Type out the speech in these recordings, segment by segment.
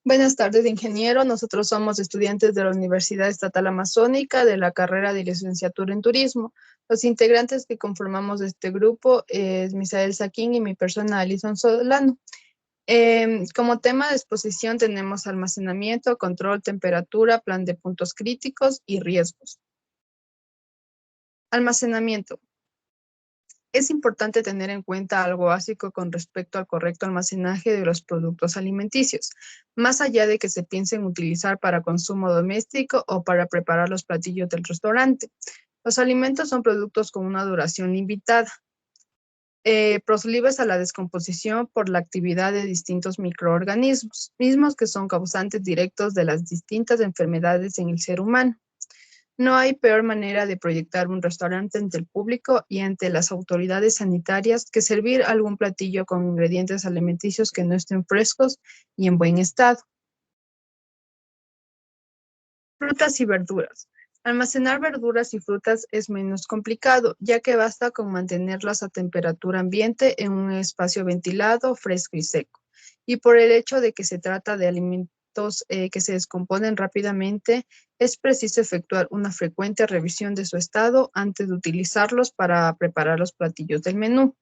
Buenas tardes, ingeniero. Nosotros somos estudiantes de la Universidad Estatal Amazónica de la carrera de licenciatura en turismo. Los integrantes que conformamos este grupo es Misael Saquín y mi persona Alison Solano. Como tema de exposición tenemos almacenamiento, control, temperatura, plan de puntos críticos y riesgos. Almacenamiento. Es importante tener en cuenta algo básico con respecto al correcto almacenaje de los productos alimenticios, más allá de que se piensen utilizar para consumo doméstico o para preparar los platillos del restaurante. Los alimentos son productos con una duración limitada, proclives a la descomposición por la actividad de distintos microorganismos, mismos que son causantes directos de las distintas enfermedades en el ser humano. No hay peor manera de proyectar un restaurante ante el público y ante las autoridades sanitarias que servir algún platillo con ingredientes alimenticios que no estén frescos y en buen estado. Frutas y verduras. Almacenar verduras y frutas es menos complicado, ya que basta con mantenerlas a temperatura ambiente en un espacio ventilado, fresco y seco. Y por el hecho de que se trata de alimentos que se descomponen rápidamente, es preciso efectuar una frecuente revisión de su estado antes de utilizarlos para preparar los platillos del menú.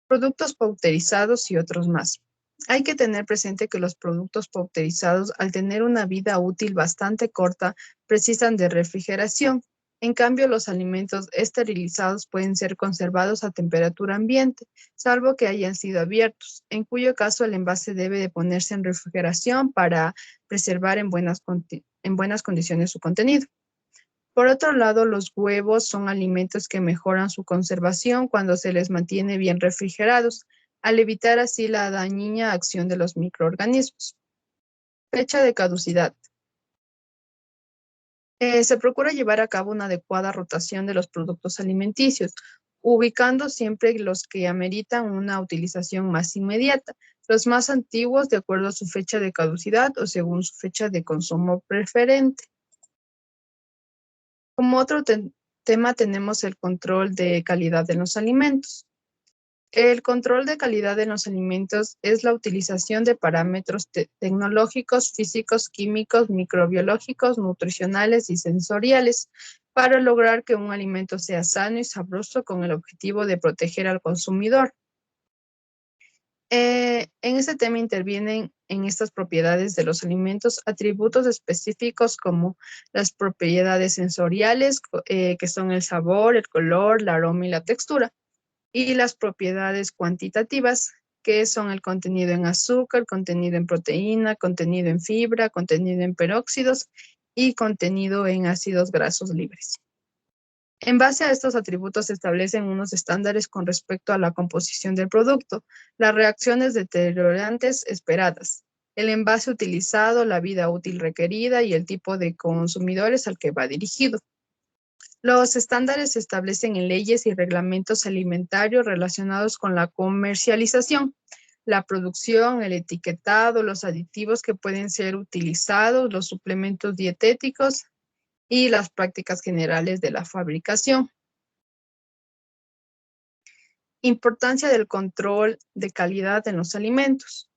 Productos pauterizados y otros más. Hay que tener presente que los productos pauterizados, al tener una vida útil bastante corta, precisan de refrigeración. En cambio, los alimentos esterilizados pueden ser conservados a temperatura ambiente, salvo que hayan sido abiertos, en cuyo caso el envase debe de ponerse en refrigeración para preservar en buenas condiciones su contenido. Por otro lado, los huevos son alimentos que mejoran su conservación cuando se les mantiene bien refrigerados, al evitar así la dañina acción de los microorganismos. Fecha de caducidad. Se procura llevar a cabo una adecuada rotación de los productos alimenticios, ubicando siempre los que ameritan una utilización más inmediata, los más antiguos de acuerdo a su fecha de caducidad o según su fecha de consumo preferente. Como otro tema tenemos el control de calidad de los alimentos. El control de calidad de los alimentos es la utilización de parámetros tecnológicos, físicos, químicos, microbiológicos, nutricionales y sensoriales para lograr que un alimento sea sano y sabroso con el objetivo de proteger al consumidor. En este tema intervienen en estas propiedades de los alimentos atributos específicos como las propiedades sensoriales, que son el sabor, el color, el aroma y la textura, y las propiedades cuantitativas, que son el contenido en azúcar, contenido en proteína, contenido en fibra, contenido en peróxidos y contenido en ácidos grasos libres. En base a estos atributos se establecen unos estándares con respecto a la composición del producto, las reacciones deteriorantes esperadas, el envase utilizado, la vida útil requerida y el tipo de consumidores al que va dirigido. Los estándares se establecen en leyes y reglamentos alimentarios relacionados con la comercialización, la producción, el etiquetado, los aditivos que pueden ser utilizados, los suplementos dietéticos y las prácticas generales de la fabricación. Importancia del control de calidad en los alimentos.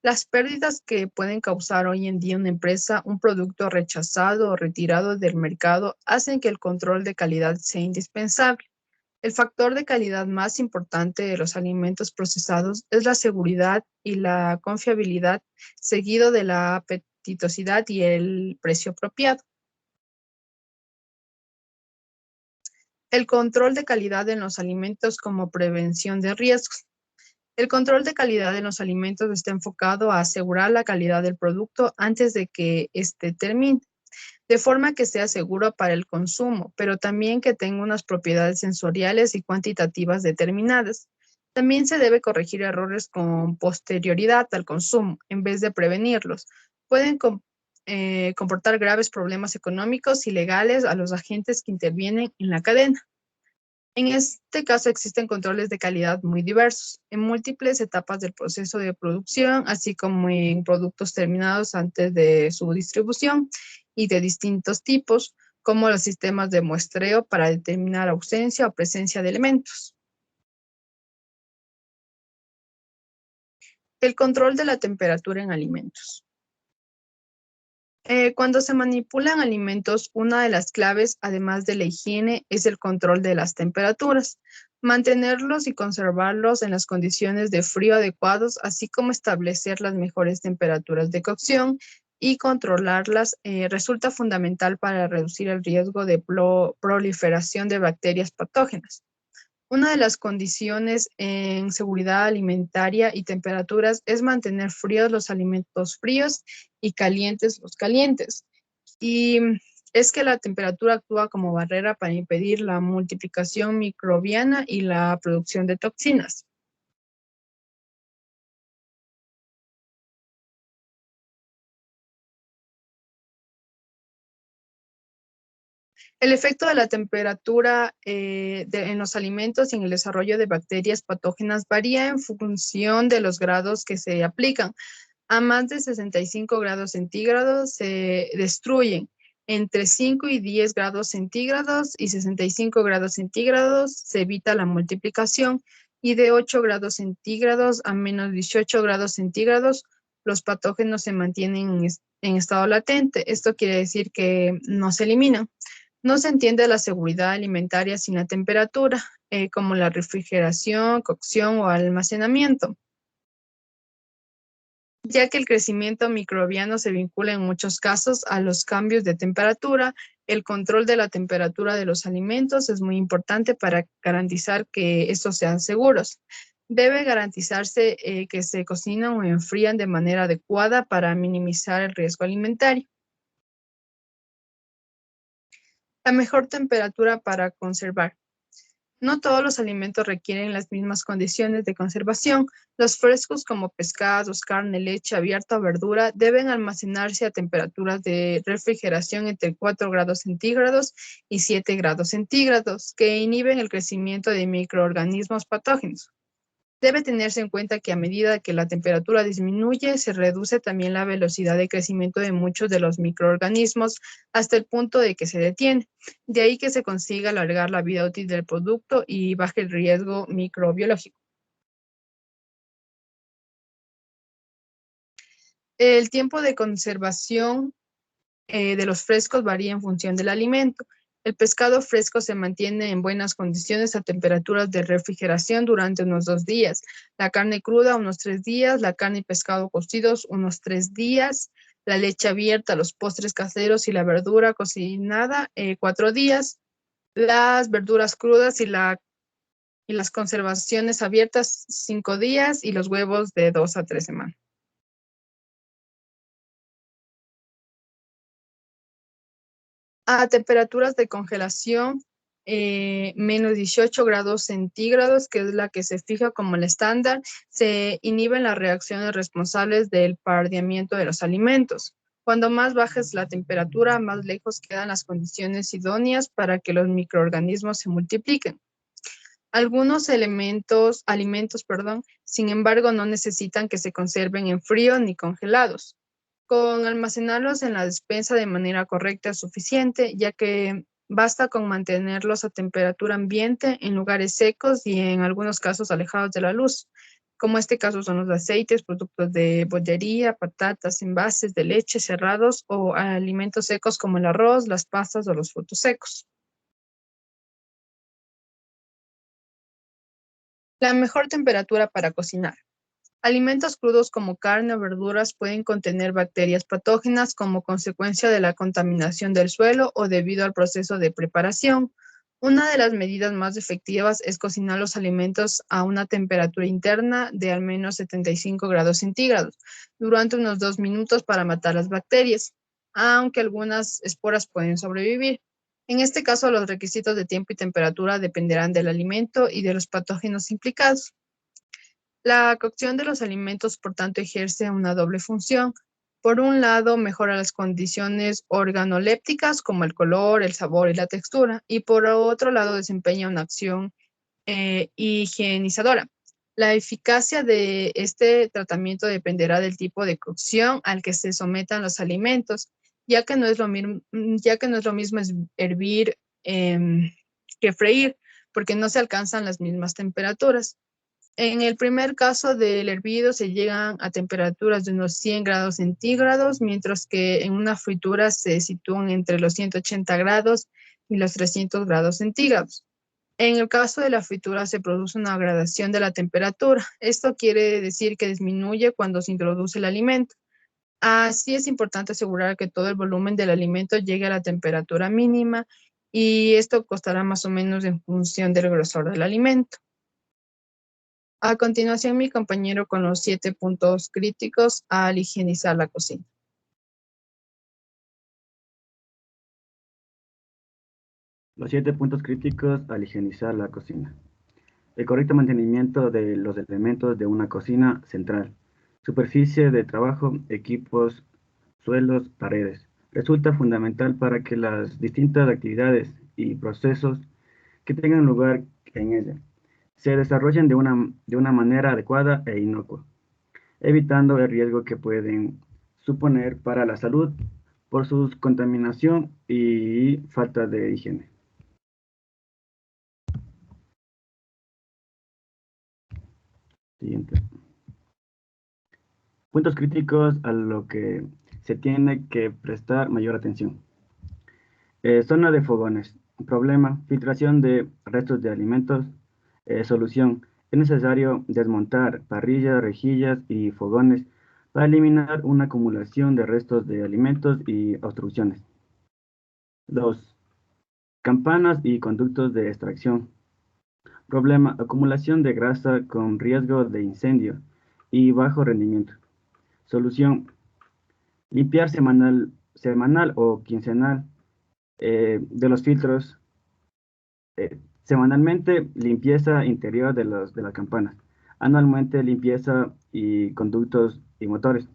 Las pérdidas que pueden causar hoy en día una empresa, un producto rechazado o retirado del mercado, hacen que el control de calidad sea indispensable. El factor de calidad más importante de los alimentos procesados es la seguridad y la confiabilidad, seguido de la apetitosidad y el precio apropiado. El control de calidad en los alimentos como prevención de riesgos. El control de calidad en los alimentos está enfocado a asegurar la calidad del producto antes de que éste termine, de forma que sea seguro para el consumo, pero también que tenga unas propiedades sensoriales y cuantitativas determinadas. También se debe corregir errores con posterioridad al consumo, en vez de prevenirlos. Pueden comportar graves problemas económicos y legales a los agentes que intervienen en la cadena. En este caso existen controles de calidad muy diversos, en múltiples etapas del proceso de producción, así como en productos terminados antes de su distribución y de distintos tipos, como los sistemas de muestreo para determinar ausencia o presencia de elementos. El control de la temperatura en alimentos. Cuando se manipulan alimentos, una de las claves, además de la higiene, es el control de las temperaturas. Mantenerlos y conservarlos en las condiciones de frío adecuados, así como establecer las mejores temperaturas de cocción y controlarlas, resulta fundamental para reducir el riesgo de proliferación de bacterias patógenas. Una de las condiciones en seguridad alimentaria y temperaturas es mantener fríos los alimentos fríos y calientes los calientes. Y es que la temperatura actúa como barrera para impedir la multiplicación microbiana y la producción de toxinas. El efecto de la temperatura en los alimentos y en el desarrollo de bacterias patógenas varía en función de los grados que se aplican. A más de 65 grados centígrados se destruyen. Entre 5 y 10 grados centígrados y 65 grados centígrados se evita la multiplicación y de 8 grados centígrados a menos 18 grados centígrados los patógenos se mantienen en estado latente. Esto quiere decir que no se eliminan. No se entiende la seguridad alimentaria sin la temperatura, como la refrigeración, cocción o almacenamiento, ya que el crecimiento microbiano se vincula en muchos casos a los cambios de temperatura. El control de la temperatura de los alimentos es muy importante para garantizar que estos sean seguros. Debe garantizarse que se cocinan o enfrían de manera adecuada para minimizar el riesgo alimentario. La mejor temperatura para conservar. No todos los alimentos requieren las mismas condiciones de conservación. Los frescos como pescados, carne, leche abierta o verdura deben almacenarse a temperaturas de refrigeración entre 4 grados centígrados y 7 grados centígrados, que inhiben el crecimiento de microorganismos patógenos. Debe tenerse en cuenta que a medida que la temperatura disminuye, se reduce también la velocidad de crecimiento de muchos de los microorganismos hasta el punto de que se detiene. De ahí que se consiga alargar la vida útil del producto y baje el riesgo microbiológico. El tiempo de conservación de los frescos varía en función del alimento. El pescado fresco se mantiene en buenas condiciones a temperaturas de refrigeración durante unos 2 días. La carne cruda, unos 3 días. La carne y pescado cocidos, unos 3 días. La leche abierta, los postres caseros y la verdura cocinada, 4 días. Las verduras crudas y las conservaciones abiertas, 5 días. Y los huevos de 2 a 3 semanas. A temperaturas de congelación, menos 18 grados centígrados, que es la que se fija como el estándar, se inhiben las reacciones responsables del pardeamiento de los alimentos. Cuando más baja es la temperatura, más lejos quedan las condiciones idóneas para que los microorganismos se multipliquen. Algunos alimentos, perdón, sin embargo, no necesitan que se conserven en frío ni congelados. Con almacenarlos en la despensa de manera correcta es suficiente, ya que basta con mantenerlos a temperatura ambiente en lugares secos y en algunos casos alejados de la luz, como este caso son los aceites, productos de bollería, patatas, envases de leche cerrados o alimentos secos como el arroz, las pastas o los frutos secos. La mejor temperatura para cocinar. Alimentos crudos como carne o verduras pueden contener bacterias patógenas como consecuencia de la contaminación del suelo o debido al proceso de preparación. Una de las medidas más efectivas es cocinar los alimentos a una temperatura interna de al menos 75 grados centígrados durante unos 2 minutos para matar las bacterias, aunque algunas esporas pueden sobrevivir. En este caso, los requisitos de tiempo y temperatura dependerán del alimento y de los patógenos implicados. La cocción de los alimentos, por tanto, ejerce una doble función. Por un lado, mejora las condiciones organolépticas como el color, el sabor y la textura, y por otro lado, desempeña una acción higienizadora. La eficacia de este tratamiento dependerá del tipo de cocción al que se sometan los alimentos, ya que no es lo mismo hervir que freír, porque no se alcanzan las mismas temperaturas. En el primer caso del hervido se llegan a temperaturas de unos 100 grados centígrados, mientras que en una fritura se sitúan entre los 180 grados y los 300 grados centígrados. En el caso de la fritura se produce una gradación de la temperatura. Esto quiere decir que disminuye cuando se introduce el alimento. Así es importante asegurar que todo el volumen del alimento llegue a la temperatura mínima y esto costará más o menos en función del grosor del alimento. A continuación, mi compañero con los 7 puntos críticos al higienizar la cocina. Los 7 puntos críticos al higienizar la cocina. El correcto mantenimiento de los elementos de una cocina central. Superficie de trabajo, equipos, suelos, paredes. Resulta fundamental para que las distintas actividades y procesos que tengan lugar en ella se desarrollen de una manera adecuada e inocua, evitando el riesgo que pueden suponer para la salud por su contaminación y falta de higiene. Siguiente. Puntos críticos a lo que se tiene que prestar mayor atención. Zona de fogones. Problema, filtración de restos de alimentos. Solución, es necesario desmontar parrillas, rejillas y fogones para eliminar una acumulación de restos de alimentos y obstrucciones. 2. Campanas y conductos de extracción. Problema, acumulación de grasa con riesgo de incendio y bajo rendimiento. Solución, limpiar semanal o quincenal de los filtros. Semanalmente, limpieza interior de las campanas. Anualmente, limpieza y conductos y motores.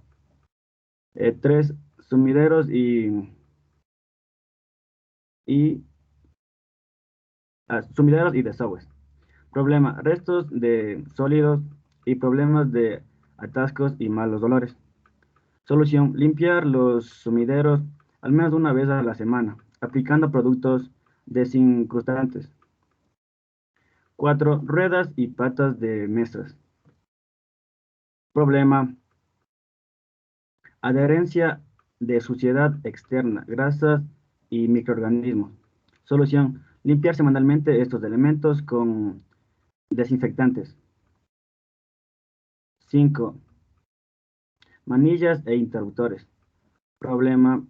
3. Sumideros y sumideros y desagües. Problema, restos de sólidos y problemas de atascos y malos olores. Solución, limpiar los sumideros al menos una vez a la semana, aplicando productos desincrustantes. 4. Ruedas y patas de mesas. Problema, adherencia de suciedad externa, grasas y microorganismos. Solución, limpiar semanalmente estos elementos con desinfectantes. 5. Manillas e interruptores. Problema,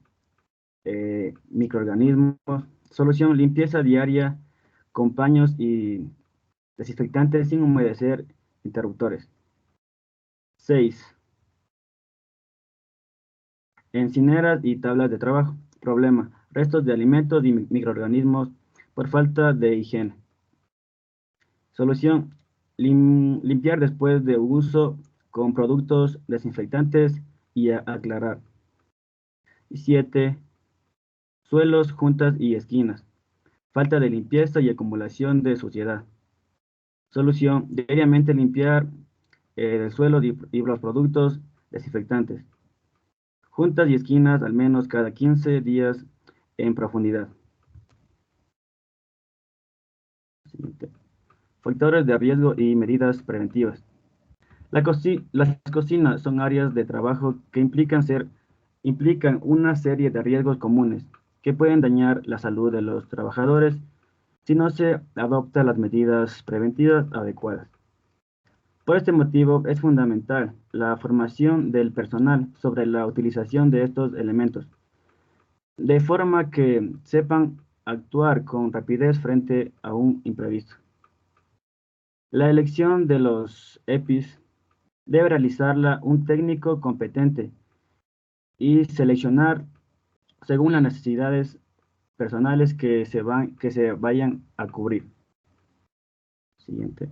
microorganismos. Solución, limpieza diaria con paños y desinfectantes sin humedecer interruptores. 6. Encineras y tablas de trabajo. Problema, restos de alimentos y microorganismos por falta de higiene. Solución, limpiar después de uso con productos desinfectantes y aclarar. 7. Suelos, juntas y esquinas. Falta de limpieza y acumulación de suciedad. Solución, diariamente limpiar el suelo y los productos desinfectantes. Juntas y esquinas al menos cada 15 días en profundidad. Siguiente. Factores de riesgo y medidas preventivas. Las cocinas son áreas de trabajo que implican una serie de riesgos comunes que pueden dañar la salud de los trabajadores si no se adoptan las medidas preventivas adecuadas. Por este motivo es fundamental la formación del personal sobre la utilización de estos elementos, de forma que sepan actuar con rapidez frente a un imprevisto. La elección de los EPIs debe realizarla un técnico competente y seleccionar según las necesidades personales que se vayan a cubrir. Siguiente.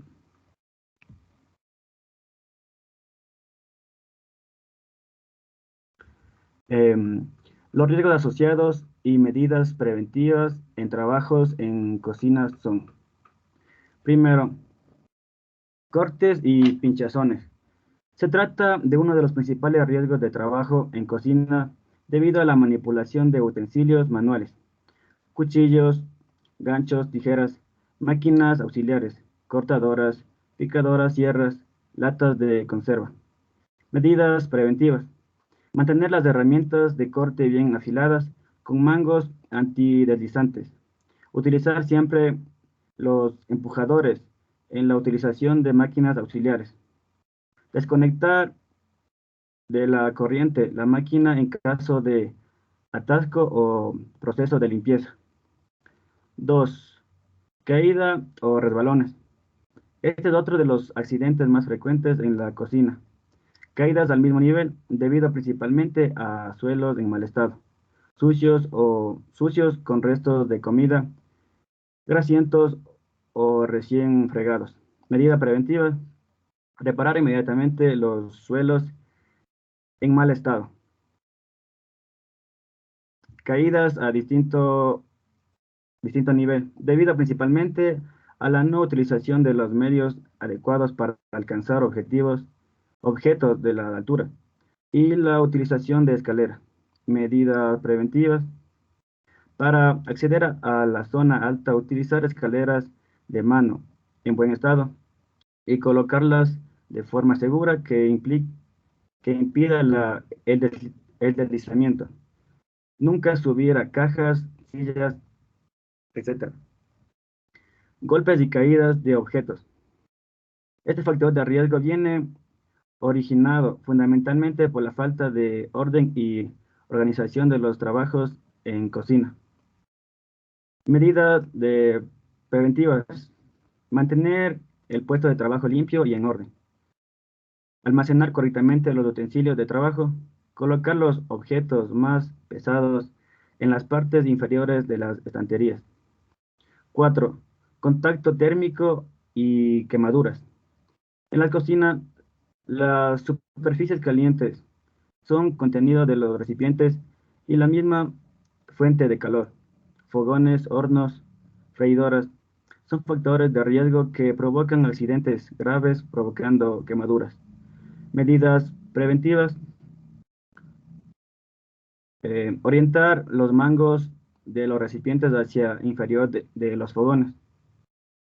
Los riesgos asociados y medidas preventivas en trabajos en cocinas son: primero, cortes y pinchazones. Se trata de uno de los principales riesgos de trabajo en cocina debido a la manipulación de utensilios manuales, cuchillos, ganchos, tijeras, máquinas auxiliares, cortadoras picadoras, sierras, latas de conserva. Medidas preventivas. Mantener las herramientas de corte bien afiladas con mangos antideslizantes. Utilizar siempre los empujadores en la utilización de máquinas auxiliares. Desconectar de la corriente la máquina en caso de atasco o proceso de limpieza. 2. Caída o resbalones. Este es otro de los accidentes más frecuentes en la cocina. Caídas al mismo nivel debido principalmente a suelos en mal estado, sucios con restos de comida, grasientos o recién fregados. Medida preventiva: reparar inmediatamente los suelos en mal estado. Caídas a distinto nivel, debido principalmente a la no utilización de los medios adecuados para alcanzar objetos de la altura y la utilización de escaleras. Medidas preventivas: para acceder a la zona alta, utilizar escaleras de mano en buen estado y colocarlas de forma segura que impida el deslizamiento. Nunca subir a cajas, sillas, etc. Golpes y caídas de objetos. Este factor de riesgo viene originado fundamentalmente por la falta de orden y organización de los trabajos en cocina. Medidas preventivas: mantener el puesto de trabajo limpio y en orden, almacenar correctamente los utensilios de trabajo, colocar los objetos más pesados en las partes inferiores de las estanterías. 4. Contacto térmico y quemaduras. En la cocina, las superficies calientes son contenido de los recipientes y la misma fuente de calor. Fogones, hornos, freidoras son factores de riesgo que provocan accidentes graves, provocando quemaduras. Medidas preventivas: orientar los mangos de los recipientes hacia inferior de los fogones.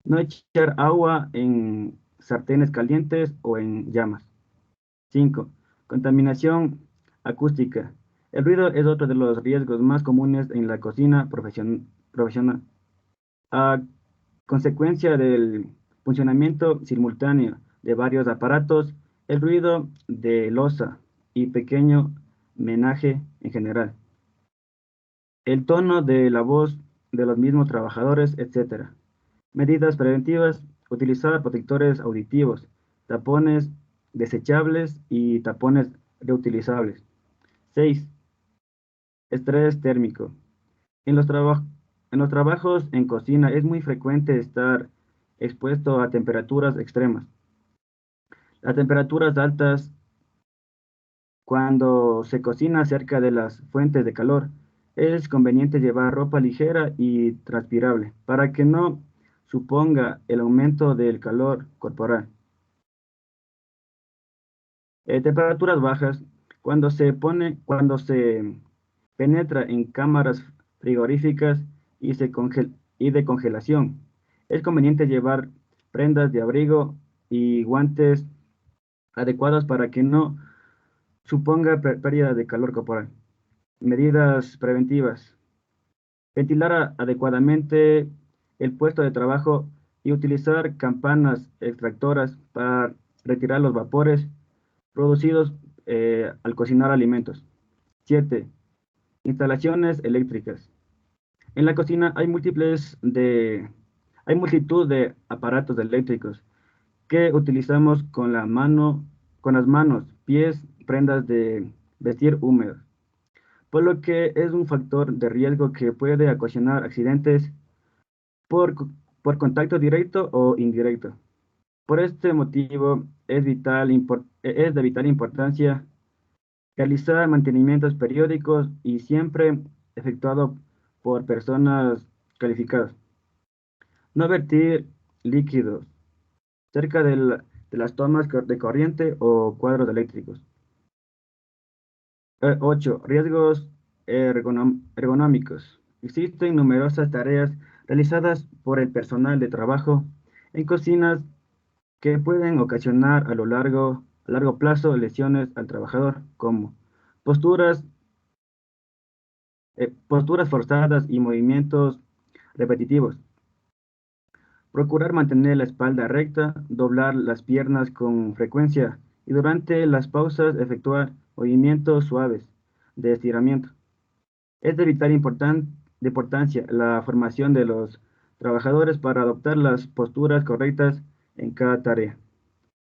No echar agua en sartenes calientes o en llamas. 5. Contaminación acústica. El ruido es otro de los riesgos más comunes en la cocina profesional. A consecuencia del funcionamiento simultáneo de varios aparatos, el ruido de loza y pequeño menaje en general, el tono de la voz de los mismos trabajadores, etc. Medidas preventivas: utilizar protectores auditivos, tapones desechables y tapones reutilizables. 6. Estrés térmico. En los trabajos en cocina es muy frecuente estar expuesto a temperaturas extremas. Las temperaturas altas cuando se cocina cerca de las fuentes de calor. Es conveniente llevar ropa ligera y transpirable para que no suponga el aumento del calor corporal. Temperaturas bajas cuando se penetra en cámaras frigoríficas y de congelación. Es conveniente llevar prendas de abrigo y guantes adecuados para que no suponga pérdida de calor corporal. Medidas preventivas: ventilar adecuadamente el puesto de trabajo y utilizar campanas extractoras para retirar los vapores producidos al cocinar alimentos. 7. Instalaciones eléctricas. En la cocina hay multitud de aparatos eléctricos que utilizamos con las manos, pies, prendas de vestir húmedos, por lo que es un factor de riesgo que puede ocasionar accidentes por, por contacto directo o indirecto. Por este motivo, es de vital importancia realizar mantenimientos periódicos y siempre efectuado por personas calificadas. No vertir líquidos cerca de las tomas de corriente o cuadros eléctricos. 8. Riesgos ergonómicos. Existen numerosas tareas realizadas por el personal de trabajo en cocinas que pueden ocasionar a largo plazo lesiones al trabajador, como posturas, posturas forzadas y movimientos repetitivos. Procurar mantener la espalda recta, doblar las piernas con frecuencia y durante las pausas efectuar movimientos suaves de estiramiento. Es de vital importancia la formación de los trabajadores para adoptar las posturas correctas en cada tarea.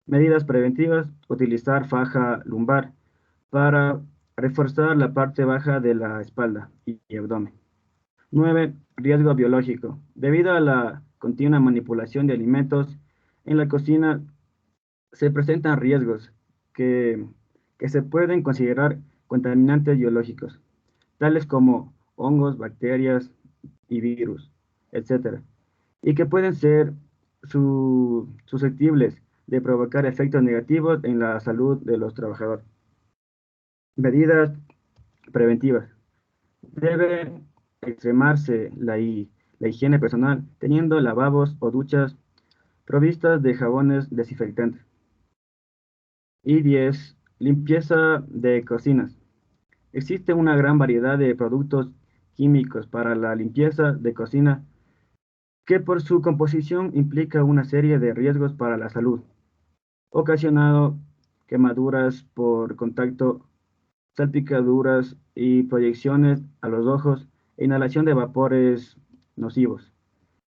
Medidas preventivas: utilizar faja lumbar para reforzar la parte baja de la espalda y abdomen. 9. Riesgo biológico. Debido a la continua manipulación de alimentos en la cocina, se presentan riesgos que, que se pueden considerar contaminantes biológicos, tales como hongos, bacterias y virus, etcétera, y que pueden ser susceptibles de provocar efectos negativos en la salud de los trabajadores. Medidas preventivas. Debe extremarse la higiene personal, teniendo lavabos o duchas provistas de jabones desinfectantes. Y 10. Limpieza de cocinas. Existe una gran variedad de productos químicos para la limpieza de cocina que por su composición implica una serie de riesgos para la salud, ocasionando quemaduras por contacto, salpicaduras y proyecciones a los ojos e inhalación de vapores nocivos.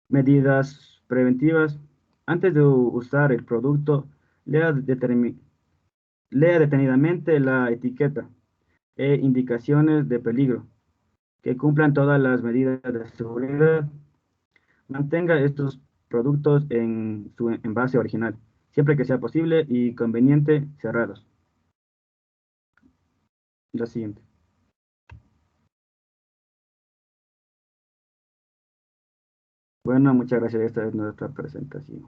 Medidas preventivas. Antes de usar el producto, lea, lea detenidamente la etiqueta e indicaciones de peligro, que cumplan todas las medidas de seguridad. Mantenga estos productos en su envase original, siempre que sea posible y conveniente, cerrados. La siguiente. Bueno, muchas gracias. Esta es nuestra presentación.